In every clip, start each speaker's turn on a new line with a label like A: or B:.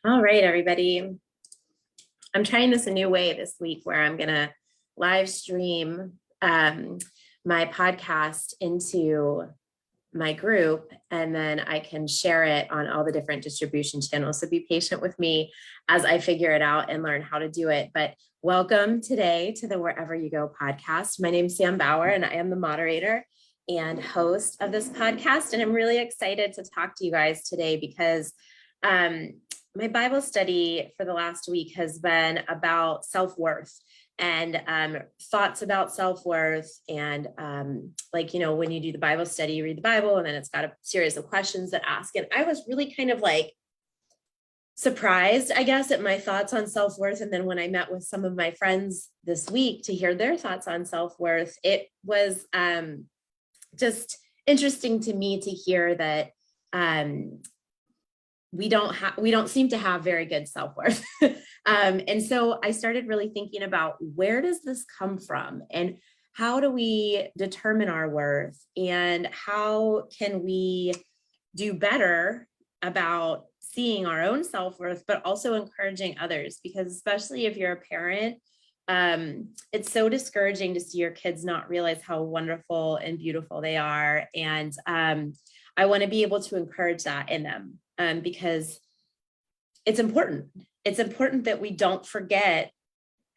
A: All right, everybody. I'm trying this a new way this week where I'm going to live stream my podcast into my group, and then I can share it on all the different distribution channels. So be patient with me as I figure it out and learn how to do it. But welcome today to the Wherever You Go podcast. My name's Sam Bauer, and I am the moderator and host of this podcast. And I'm really excited to talk to you guys today because my Bible study for the last week has been about self-worth and thoughts about self-worth. And when you do the Bible study, you read the Bible, and then it's got a series of questions that ask. And I was really kind of like surprised, I guess, at my thoughts on self-worth. And then when I met with some of my friends this week to hear their thoughts on self-worth, it was just interesting to me to hear that we don't seem to have very good self-worth. And so I started really thinking about, where does this come from? And how do we determine our worth? And how can we do better about seeing our own self-worth, but also encouraging others? Because especially if you're a parent, it's so discouraging to see your kids not realize how wonderful and beautiful they are. And I want to be able to encourage that in them. Because it's important. It's important that we don't forget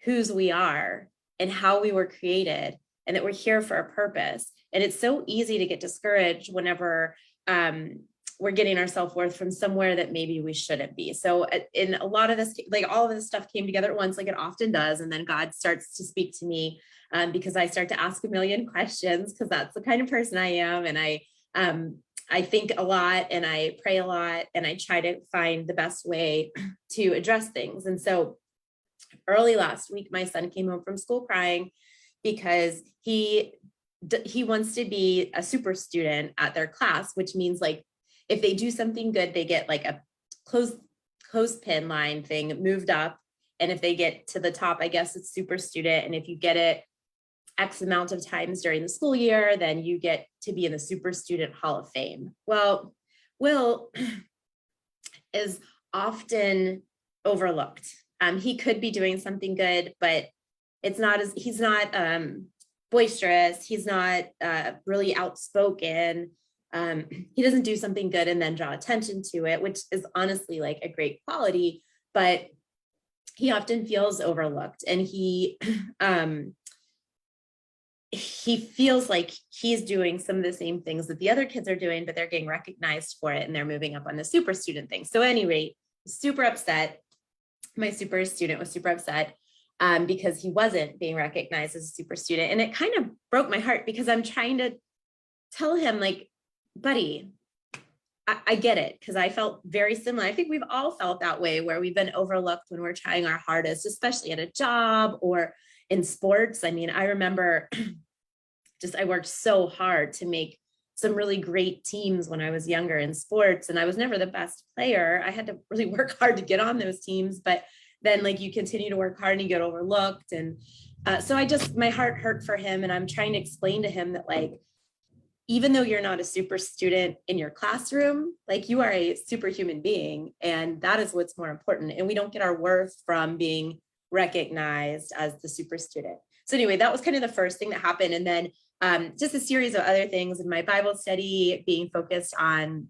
A: whose we are and how we were created, and that we're here for a purpose. And it's so easy to get discouraged whenever we're getting our self-worth from somewhere that maybe we shouldn't be. So in a lot of this, like all of this stuff came together at once, like it often does. And then God starts to speak to me because I start to ask a million questions, because that's the kind of person I am. And I think a lot, and I pray a lot, and I try to find the best way to address things. And so early last week, my son came home from school crying because he wants to be a super student at their class, which means like if they do something good, they get like a clothespin line thing moved up. And if they get to the top, I guess it's super student. And if you get it X amount of times during the school year, then you get to be in the Super Student Hall of Fame. Well, Will is often overlooked. He could be doing something good, but he's not boisterous. He's not really outspoken. He doesn't do something good and then draw attention to it, which is honestly like a great quality, but he often feels overlooked, and he feels like he's doing some of the same things that the other kids are doing, but they're getting recognized for it, and they're moving up on the super student thing. So at any rate, super upset. My super student was super upset because he wasn't being recognized as a super student. And it kind of broke my heart, because I'm trying to tell him, like, buddy, I get it, because I felt very similar. I think we've all felt that way, where we've been overlooked when we're trying our hardest, especially at a job or in sports. I mean, I remember I worked so hard to make some really great teams when I was younger in sports, and I was never the best player. I had to really work hard to get on those teams, but then like you continue to work hard and you get overlooked. And so my heart hurt for him. And I'm trying to explain to him that, like, even though you're not a super student in your classroom, like, you are a superhuman being, and that is what's more important. And we don't get our worth from being recognized as the super student. So anyway, that was kind of the first thing that happened. And then just a series of other things in my Bible study being focused on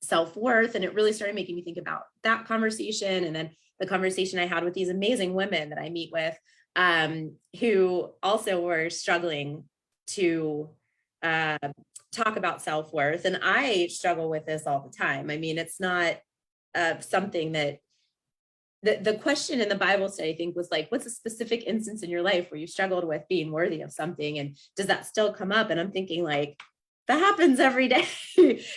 A: self-worth. And it really started making me think about that conversation. And then the conversation I had with these amazing women that I meet with who also were struggling to talk about self-worth. And I struggle with this all the time. I mean, it's not something that the question in the Bible study, I think, was like, what's a specific instance in your life where you struggled with being worthy of something? And does that still come up? And I'm thinking, like, that happens every day.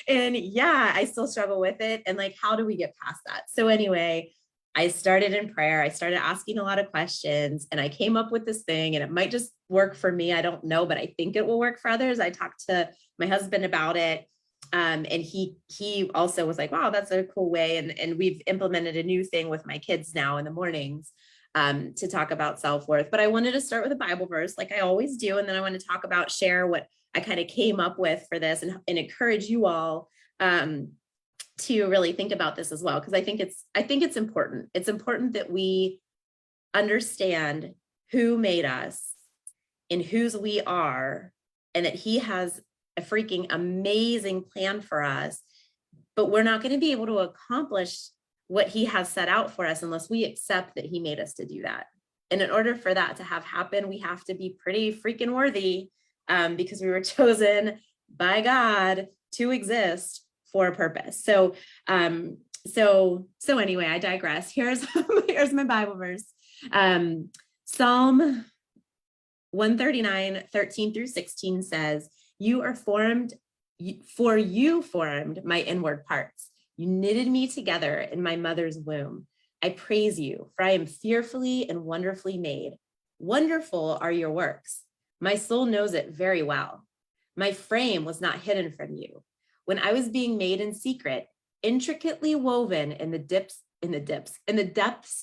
A: And yeah, I still struggle with it. And like, how do we get past that? So anyway, I started in prayer. I started asking a lot of questions, and I came up with this thing, and it might just work for me. I don't know, but I think it will work for others. I talked to my husband about it. And he also was like, wow, that's a cool way. And we've implemented a new thing with my kids now in the mornings to talk about self-worth. But I wanted to start with a Bible verse, like I always do. And then I want to talk about, share what I kind of came up with for this, and encourage you all to really think about this as well, because I think it's important. It's important that we understand who made us and whose we are, and that he has a freaking amazing plan for us. But we're not going to be able to accomplish what he has set out for us unless we accept that he made us to do that. And in order for that to have happen, we have to be pretty freaking worthy, because we were chosen by God to exist for a purpose. So anyway, I digress. Here's my Bible verse. Psalm 139, 13 through 16 says, you formed my inward parts. You knitted me together in my mother's womb. I praise you, for I am fearfully and wonderfully made. Wonderful are your works. My soul knows it very well. My frame was not hidden from you when I was being made in secret, intricately woven in the depths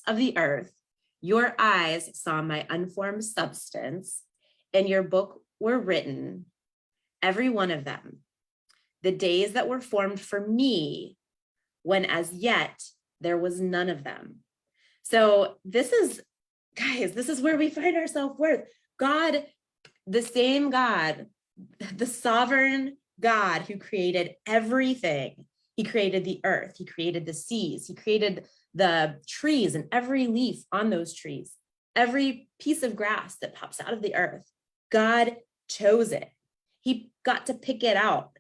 A: of the earth. Your eyes saw my unformed substance. In your book were written, every one of them, the days that were formed for me, when as yet there was none of them. So this is where we find our self-worth. God, the same God, the sovereign God who created everything. He created the earth, he created the seas, he created the trees and every leaf on those trees, every piece of grass that pops out of the earth. God chose it. He got to pick it out.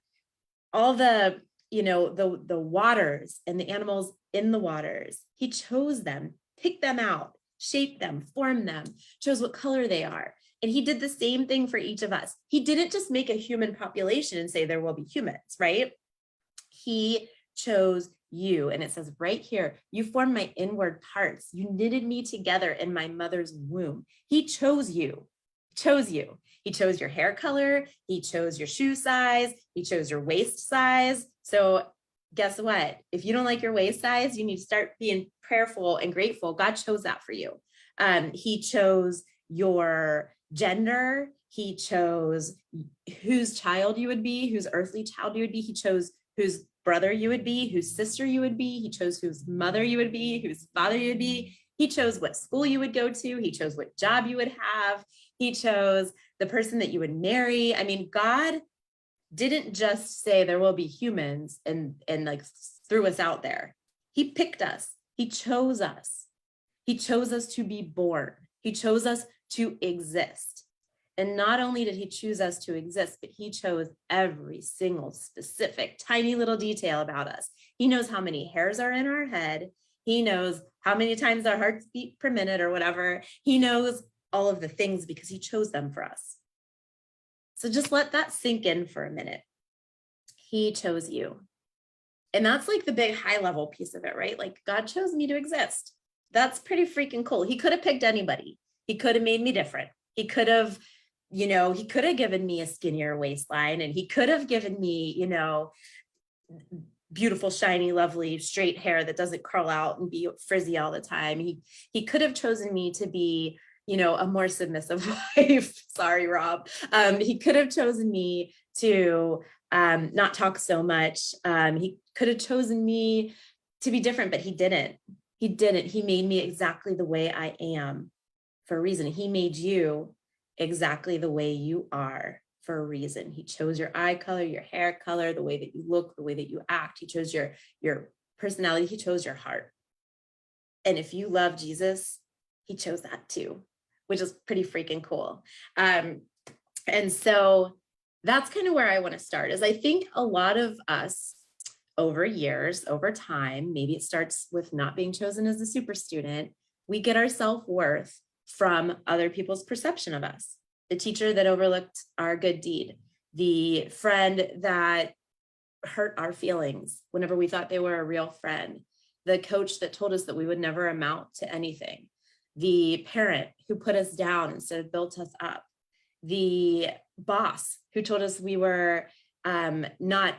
A: All the waters and the animals in the waters, he chose them, picked them out, shaped them, formed them, chose what color they are. And he did the same thing for each of us. He didn't just make a human population and say there will be humans, right? He chose you. And it says right here, you formed my inward parts. You knitted me together in my mother's womb. He chose you. He chose your hair color. He chose your shoe size. He chose your waist size. So guess what? If you don't like your waist size, you need to start being prayerful and grateful. God chose that for you. He chose your gender. He chose whose child you would be, whose earthly child you would be. He chose whose brother you would be, whose sister you would be. He chose whose mother you would be, whose father you would be. He chose what school you would go to. He chose what job you would have. He chose the person that you would marry. I mean, God didn't just say there will be humans and like threw us out there. He picked us. He chose us. He chose us to be born. He chose us to exist. And not only did he choose us to exist, but he chose every single specific tiny little detail about us. He knows how many hairs are in our head. He knows how many times our hearts beat per minute or whatever. He knows all of the things because he chose them for us. So just let that sink in for a minute. He chose you. And that's like the big high level piece of it, right? Like God chose me to exist. That's pretty freaking cool. He could have picked anybody. He could have made me different. He could have, he could have given me a skinnier waistline, and he could have given me, beautiful, shiny, lovely, straight hair that doesn't curl out and be frizzy all the time. He could have chosen me to be, a more submissive wife. Sorry, Rob. He could have chosen me to not talk so much. He could have chosen me to be different, but he didn't. He didn't. He made me exactly the way I am for a reason. He made you exactly the way you are for a reason. He chose your eye color, your hair color, the way that you look, the way that you act. He chose your personality. He chose your heart. And if you love Jesus, he chose that too, which is pretty freaking cool. And so that's kind of where I want to start, is I think a lot of us over years, over time, maybe it starts with not being chosen as a super student, we get our self-worth from other people's perception of us. The teacher that overlooked our good deed, the friend that hurt our feelings whenever we thought they were a real friend, the coach that told us that we would never amount to anything, the parent who put us down instead of built us up, the boss who told us we were not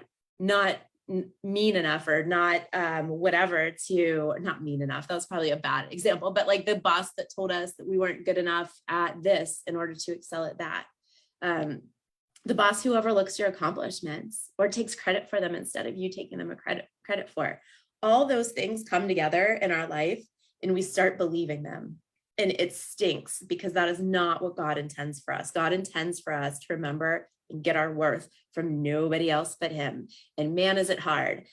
A: mean enough, or not not mean enough. That was probably a bad example, but like the boss that told us that we weren't good enough at this in order to excel at that. the boss who overlooks your accomplishments or takes credit for them instead of you taking them a credit for. All those things come together in our life and we start believing them. And it stinks because that is not what God intends for us. God intends for us to remember and get our worth from nobody else but him. And man, is it hard,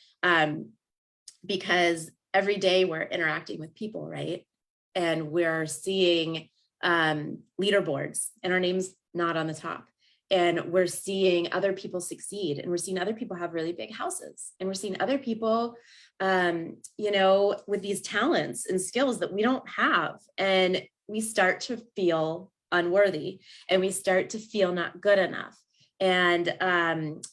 A: because every day we're interacting with people, right? And we're seeing leaderboards and our name's not on the top. And we're seeing other people succeed, and we're seeing other people have really big houses, and we're seeing other people, with these talents and skills that we don't have. And we start to feel unworthy, and we start to feel not good enough. And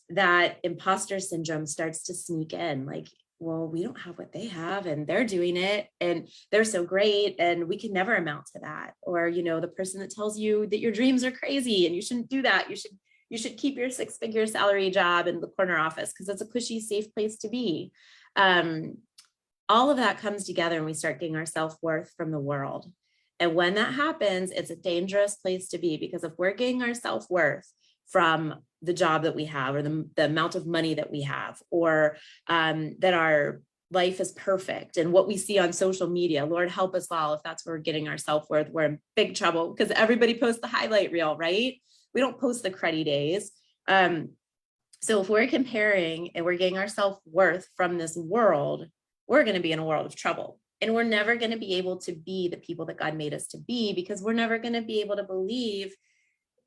A: that imposter syndrome starts to sneak in, like, well, we don't have what they have and they're doing it and they're so great and we can never amount to that. Or, the person that tells you that your dreams are crazy and you shouldn't do that. You should keep your 6-figure salary job in the corner office because it's a cushy, safe place to be. All of that comes together and we start getting our self-worth from the world. And when that happens, it's a dangerous place to be, because if we're getting our self-worth from the job that we have, or the amount of money that we have, or that our life is perfect, and what we see on social media, Lord help us all, if that's where we're getting our self-worth, we're in big trouble, because everybody posts the highlight reel, right? We don't post the cruddy days. So if we're comparing and we're getting our self-worth from this world, we're going to be in a world of trouble. And we're never going to be able to be the people that God made us to be, because we're never going to be able to believe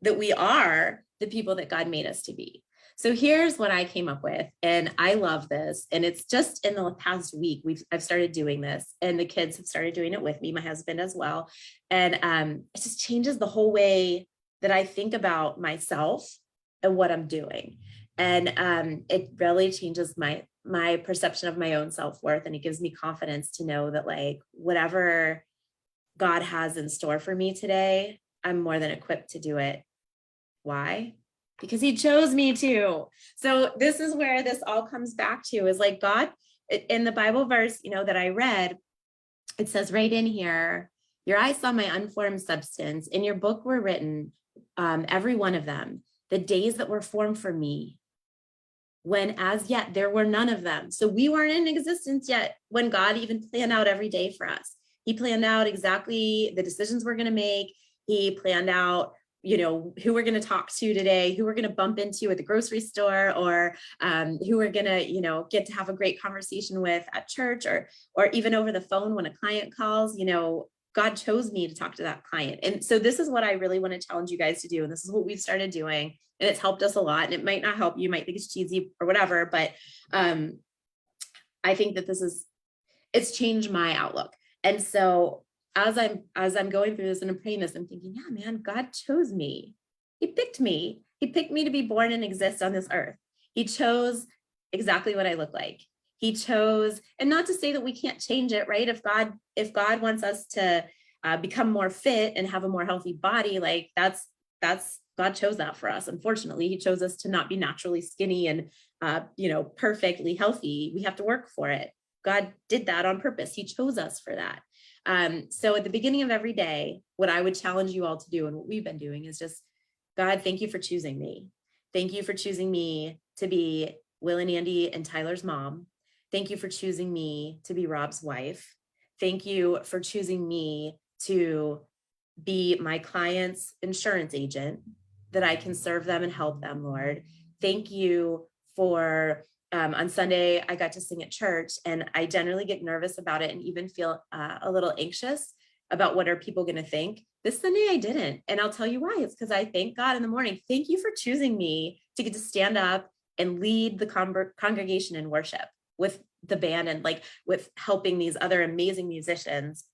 A: that we are the people that God made us to be. So here's what I came up with, and I love this. And it's just in the past week, I've started doing this, and the kids have started doing it with me, my husband as well. And it just changes the whole way that I think about myself and what I'm doing. And it really changes my perception of my own self-worth. And it gives me confidence to know that, like, whatever God has in store for me today, I'm more than equipped to do it. Why? Because he chose me to. So this is where this all comes back to, is like, God, in the Bible verse, that I read, it says right in here, your eyes saw my unformed substance. In your book were written, every one of them, the days that were formed for me, when as yet there were none of them. So we weren't in existence yet when God even planned out every day for us. He planned out exactly the decisions we're going to make. He planned out, who we're going to talk to today, who we're going to bump into at the grocery store, or who we're going to, get to have a great conversation with at church, or even over the phone when a client calls. God chose me to talk to that client. And so this is what I really want to challenge you guys to do. And this is what we've started doing. And it's helped us a lot. And it might not help you, might think it's cheesy or whatever, but I think that it's changed my outlook. And so as I'm going through this and I'm praying this, I'm thinking, yeah, man, God chose me. He picked me. He picked me to be born and exist on this earth. He chose exactly what I look like. He chose, and not to say that we can't change it, right? If God wants us to become more fit and have a more healthy body, like that's God chose that for us. Unfortunately, he chose us to not be naturally skinny and perfectly healthy. We have to work for it. God did that on purpose. He chose us for that. So at the beginning of every day, what I would challenge you all to do, and what we've been doing, is just, God, thank you for choosing me. Thank you for choosing me to be Will and Andy and Tyler's mom. Thank you for choosing me to be Rob's wife. Thank you for choosing me to be my client's insurance agent, that I can serve them and help them, Lord. Thank you for on Sunday, I got to sing at church, and I generally get nervous about it and even feel a little anxious about what are people going to think. This Sunday I didn't. And I'll tell you why. It's because I thank God in the morning. Thank you for choosing me to get to stand up and lead the congregation in worship with the band, and like with helping these other amazing musicians,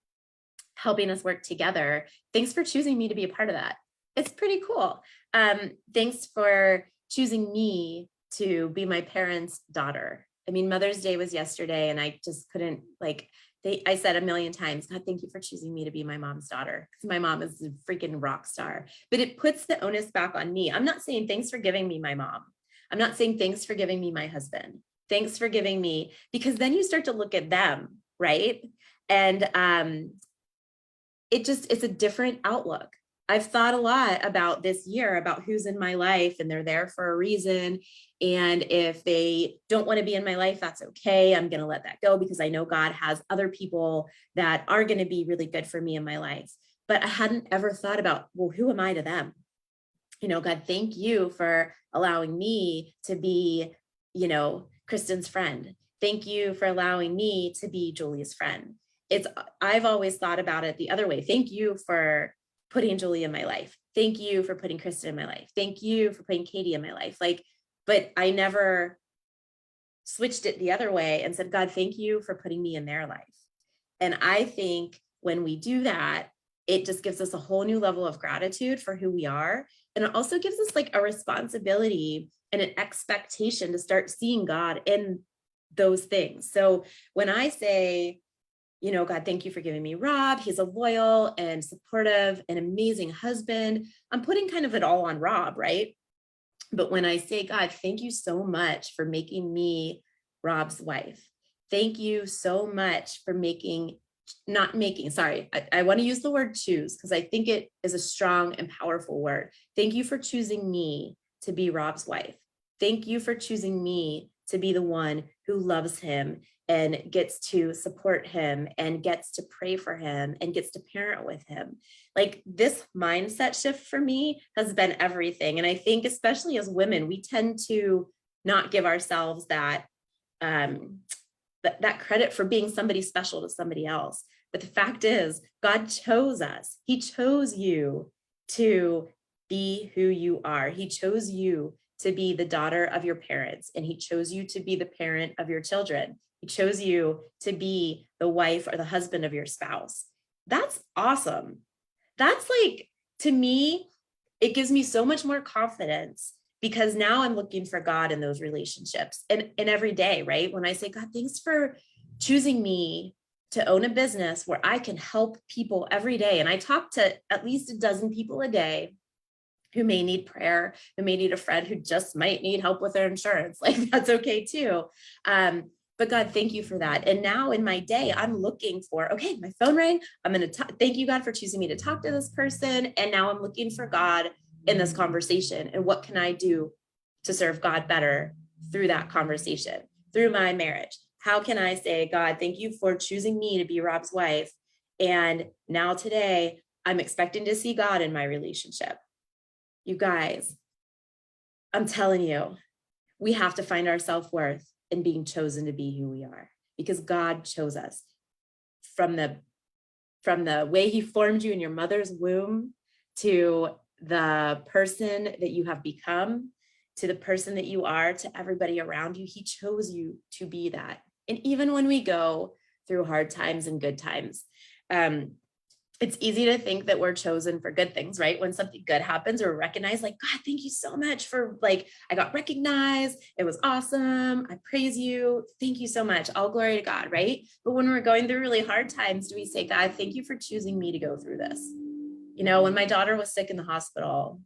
A: helping us work together. Thanks for choosing me to be a part of that. It's pretty cool. Thanks for choosing me to be my parents' daughter. I mean, Mother's Day was yesterday, and I just couldn't, I said a million times, God, thank you for choosing me to be my mom's daughter, because my mom is a freaking rock star. But it puts the onus back on me. I'm not saying thanks for giving me my mom. I'm not saying thanks for giving me my husband. Thanks for giving me, because then you start to look at them, right? And it's a different outlook. I've thought a lot about this year, about who's in my life, and they're there for a reason. And if they don't want to be in my life, that's okay. I'm going to let that go because I know God has other people that are going to be really good for me in my life. But I hadn't ever thought about, well, who am I to them? God, thank you for allowing me to be, Kristen's friend. Thank you for allowing me to be Julie's friend. I've always thought about it the other way. Thank you for putting Julie in my life. Thank you for putting Kristen in my life. Thank you for putting Katie in my life. But I never switched it the other way and said, God, thank you for putting me in their life. And I think when we do that, it just gives us a whole new level of gratitude for who we are. And it also gives us a responsibility and an expectation to start seeing God in those things. So when I say, God, thank you for giving me Rob. He's a loyal and supportive and amazing husband. I'm putting kind of it all on Rob, right? But when I say, God, thank you so much for making me Rob's wife. Thank you so much for I want to use the word choose because I think it is a strong and powerful word. Thank you for choosing me to be Rob's wife. Thank you for choosing me to be the one who loves him and gets to support him and gets to pray for him and gets to parent with him. This mindset shift for me has been everything. And I think especially as women, we tend to not give ourselves that credit for being somebody special to somebody else. But the fact is, God chose us. He chose you to be who you are. He chose you to be the daughter of your parents, and he chose you to be the parent of your children. He chose you to be the wife or the husband of your spouse. That's awesome. That's to me, it gives me so much more confidence because now I'm looking for God in those relationships and every day, right? When I say, God, thanks for choosing me to own a business where I can help people every day. And I talk to at least a dozen people a day who may need prayer, who may need a friend who just might need help with their insurance. That's okay too. But God, thank you for that. And now in my day, I'm looking for, okay, my phone rang. I'm going to thank you, God, for choosing me to talk to this person. And now I'm looking for God in this conversation. And what can I do to serve God better through that conversation, through my marriage? How can I say, God, thank you for choosing me to be Rob's wife. And now today, I'm expecting to see God in my relationship. You guys, I'm telling you, we have to find our self-worth in being chosen to be who we are because God chose us from the way he formed you in your mother's womb to the person that you have become, to the person that you are, to everybody around you. He chose you to be that. And even when we go through hard times and good times, it's easy to think that we're chosen for good things, right? When something good happens or recognized, God, thank you so much for I got recognized. It was awesome. I praise you. Thank you so much. All glory to God, right? But when we're going through really hard times, do we say, God, thank you for choosing me to go through this? When my daughter was sick in the hospital,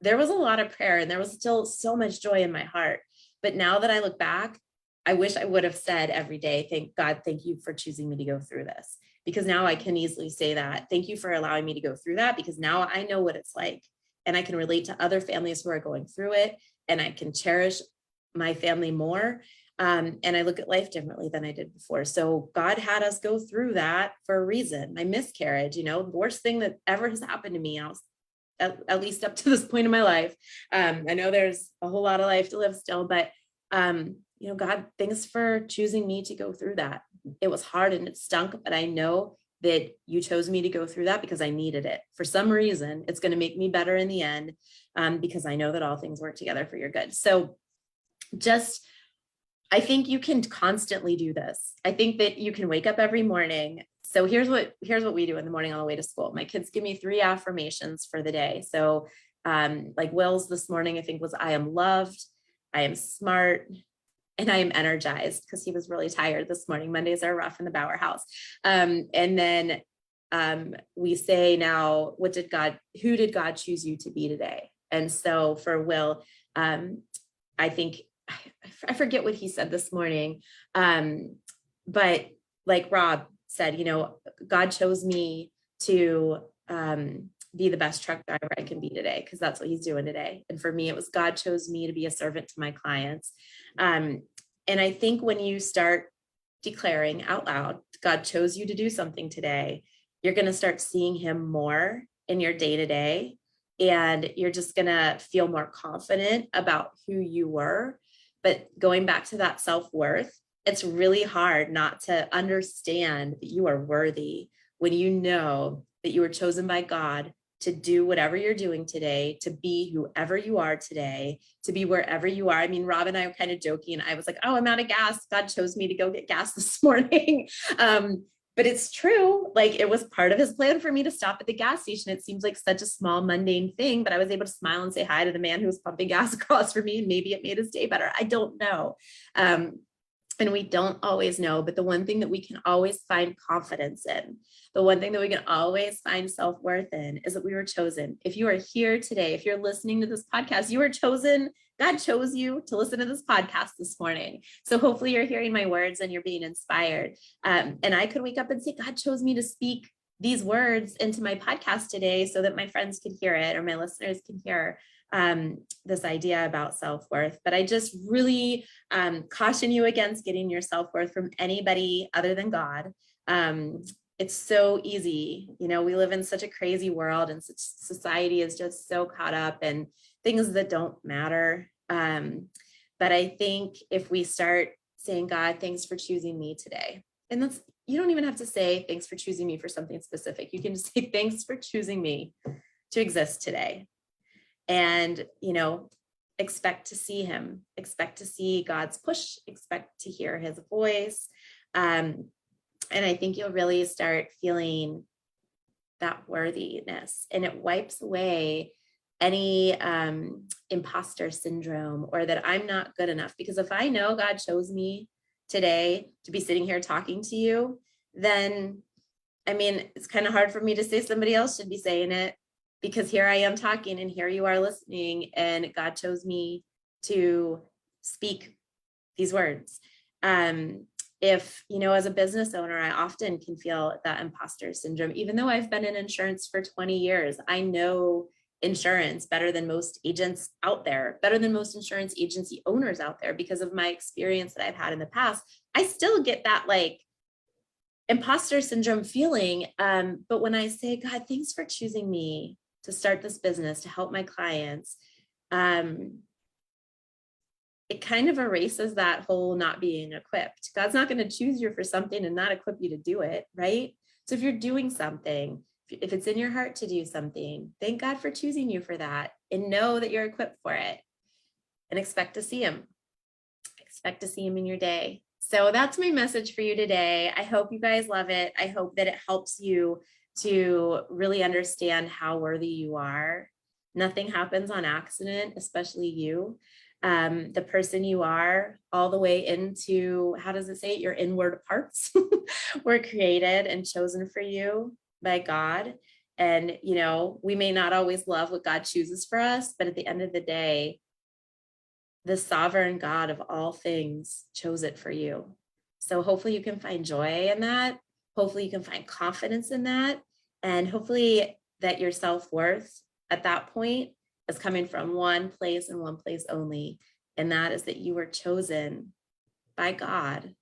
A: there was a lot of prayer and there was still so much joy in my heart. But now that I look back, I wish I would have said every day, thank God, thank you for choosing me to go through this. Because now I can easily say that. Thank you for allowing me to go through that because now I know what it's like and I can relate to other families who are going through it and I can cherish my family more. And I look at life differently than I did before. So God had us go through that for a reason. My miscarriage, the worst thing that ever has happened to me, at least up to this point in my life. I know there's a whole lot of life to live still, but God, thanks for choosing me to go through that. It was hard and it stunk, but I know that you chose me to go through that because I needed it. For some reason, it's going to make me better in the end because I know that all things work together for your good. So I think you can constantly do this. I think that you can wake up every morning. So here's what we do in the morning on the way to school. My kids give me 3 affirmations for the day. So Will's this morning, I think was, I am loved, I am smart, and I am energized because he was really tired this morning. Mondays are rough in the Bauer house. And then we say now, who did God choose you to be today? And so for Will, I think, I forget what he said this morning. But like Rob said, God chose me to be the best truck driver I can be today, because that's what he's doing today. And for me, it was God chose me to be a servant to my clients. And I think when you start declaring out loud, God chose you to do something today, you're going to start seeing him more in your day to day. And you're just going to feel more confident about who you were. But going back to that self-worth, it's really hard not to understand that you are worthy when you know that you were chosen by God to do whatever you're doing today, to be whoever you are today, to be wherever you are. I mean, Rob and I were kind of joking. I was like, oh, I'm out of gas. God chose me to go get gas this morning. But it's true. Like, it was part of his plan for me to stop at the gas station. It seems like such a small, mundane thing, but I was able to smile and say hi to the man who was pumping gas across for me. And maybe it made his day better. I don't know. And we don't always know, but the one thing that we can always find confidence in, the one thing that we can always find self-worth in, is that we were chosen. If you are here today, if you're listening to this podcast, you were chosen. God chose you to listen to this podcast this morning. So hopefully you're hearing my words and you're being inspired. And I could wake up and say, God chose me to speak these words into my podcast today so that my friends could hear it, or my listeners can hear this idea about self-worth. But I just really caution you against getting your self-worth from anybody other than God. It's so easy. You know, we live in such a crazy world, and such society is just so caught up in things that don't matter. But I think if we start saying, God, thanks for choosing me today. And that's, you don't even have to say thanks for choosing me for something specific. You can just say thanks for choosing me to exist today. And, you know, expect to see him, expect to see God's push, expect to hear his voice. And I think you'll really start feeling that worthiness, and it wipes away any imposter syndrome, or that I'm not good enough. Because if I know God chose me today to be sitting here talking to you, then, I mean, it's kind of hard for me to say somebody else should be saying it, because here I am talking and here you are listening, and God chose me to speak these words. If, you know, as a business owner, I often can feel that imposter syndrome, even though I've been in insurance for 20 years. I know insurance better than most agents out there, better than most insurance agency owners out there, because of my experience that I've had in the past. I still get that like imposter syndrome feeling. But when I say, God, thanks for choosing me to start this business, to help my clients, it kind of erases that whole not being equipped. God's not going to choose you for something and not equip you to do it, right? So if you're doing something, if it's in your heart to do something, thank God for choosing you for that, and know that you're equipped for it, and expect to see him. Expect to see him in your day. So that's my message for you today. I hope you guys love it. I hope that it helps you to really understand how worthy you are. Nothing happens on accident, especially you. The person you are, all the way into, how does it say it? Your inward parts were created and chosen for you by God. And, you know, we may not always love what God chooses for us, but at the end of the day, the sovereign God of all things chose it for you. So hopefully you can find joy in that. Hopefully you can find confidence in that. And hopefully that your self-worth at that point is coming from one place and one place only. And that is that you were chosen by God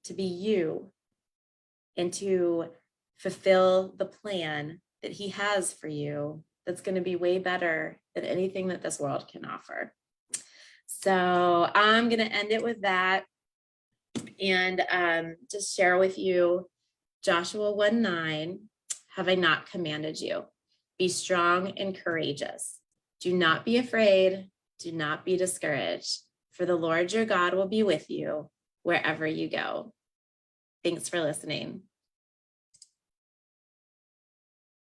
A: to be you and to fulfill the plan that he has for you, that's going to be way better than anything that this world can offer. So I'm going to end it with that, and just share with you Joshua 1:9. Have I not commanded you? Be strong and courageous. Do not be afraid. Do not be discouraged, for the Lord your God will be with you wherever you go. Thanks for listening.